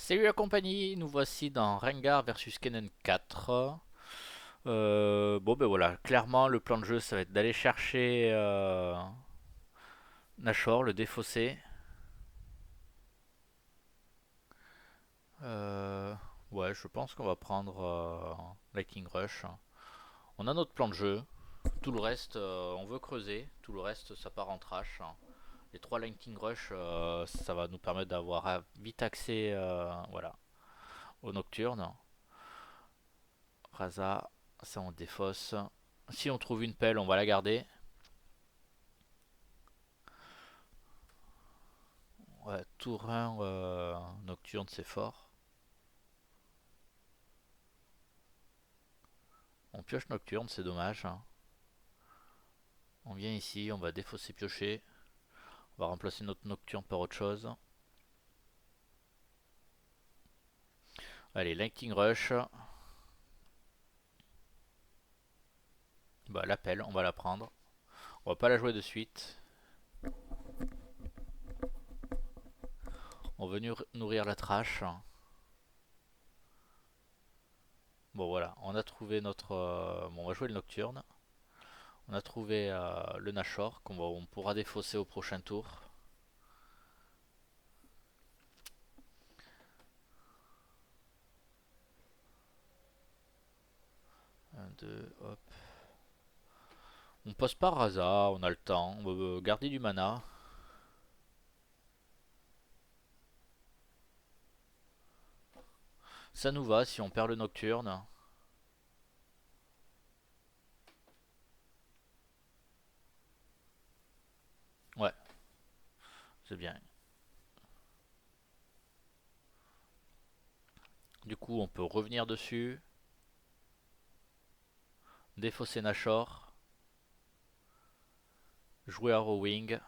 Salut la compagnie, nous voici dans Rengar versus Kennen 4. Bon ben voilà, clairement le plan de jeu ça va être d'aller chercher Nashor, le défausser. Euh, ouais, je pense qu'on va prendre Lightning Rush. On a notre plan de jeu, tout le reste on veut creuser, tout le reste ça part en trash. Les 3 Lightning Rush ça va nous permettre d'avoir vite accès voilà, au Nocturne. Raza, ça on défausse. Si on trouve une pelle, on va la garder. Ouais, Tourin Nocturne, c'est fort. On pioche Nocturne, c'est dommage, hein. On vient ici, on va défausser piocher. On va remplacer notre Nocturne par autre chose. Allez, Lightning Rush. Bah, l'appel, on va la prendre. On va pas la jouer de suite. On veut nourrir la trash. Bon, voilà, on a trouvé notre. Bon, on va jouer le Nocturne. On a trouvé le Nashor on pourra défausser au prochain tour. 1, 2, hop. On passe par Raza, on a le temps. On va garder du mana. Ça nous va si on perd le Nocturne. Ouais, c'est bien. Du coup, on peut revenir dessus. Défausser Nashor. Jouer Arrowing.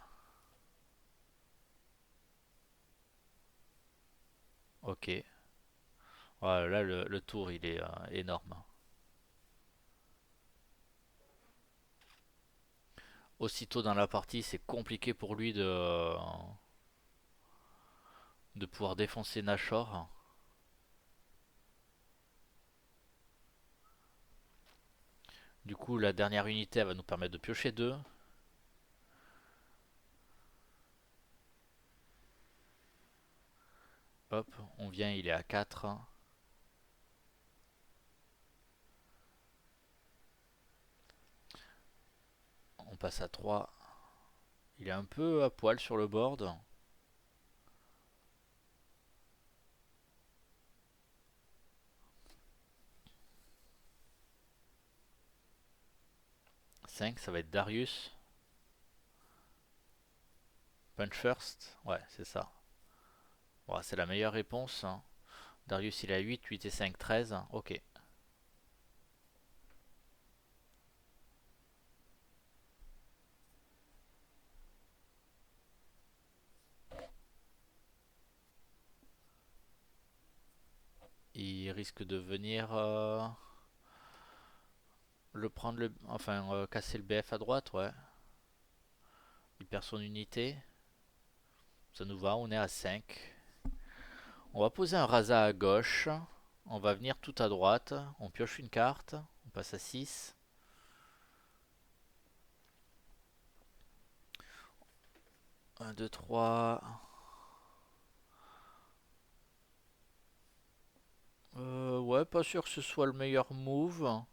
Ok. Voilà, là, le tour, il est énorme. Aussitôt dans la partie, c'est compliqué pour lui de pouvoir défoncer Nashor. Du coup, la dernière unité, elle va nous permettre de piocher 2. Hop, on vient, il est à 4. On passe à 3. Il est un peu à poil sur le board. 5, ça va être Darius. Punch first. Ouais, c'est ça. Ouais, c'est la meilleure réponse, hein. Darius, il est à 8, 8 et 5, 13. Ok. Il risque de venir casser le BF à droite, ouais. Il perd son unité. Ça nous va, on est à 5. On va poser un Raza à gauche. On va venir tout à droite. On pioche une carte. On passe à 6. 1, 2, 3. Ouais, pas sûr que ce soit le meilleur move.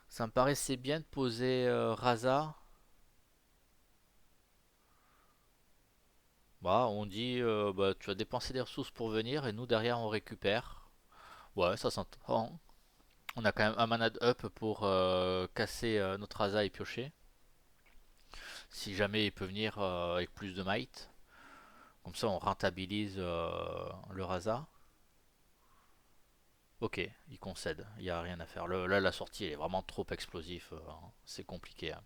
Ça me paraissait bien de poser Raza. Bah, on dit bah, tu as dépensé des ressources pour venir et nous derrière on récupère. Ouais, ça s'entend. On a quand même un mana up pour casser notre Raza et piocher. Si jamais il peut venir avec plus de might. Comme ça on rentabilise le Raza. Ok, il concède, il n'y a rien à faire. Là la sortie elle est vraiment trop explosif, c'est compliqué, hein.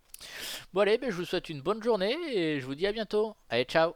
Bon allez, ben, je vous souhaite une bonne journée et je vous dis à bientôt. Allez, ciao.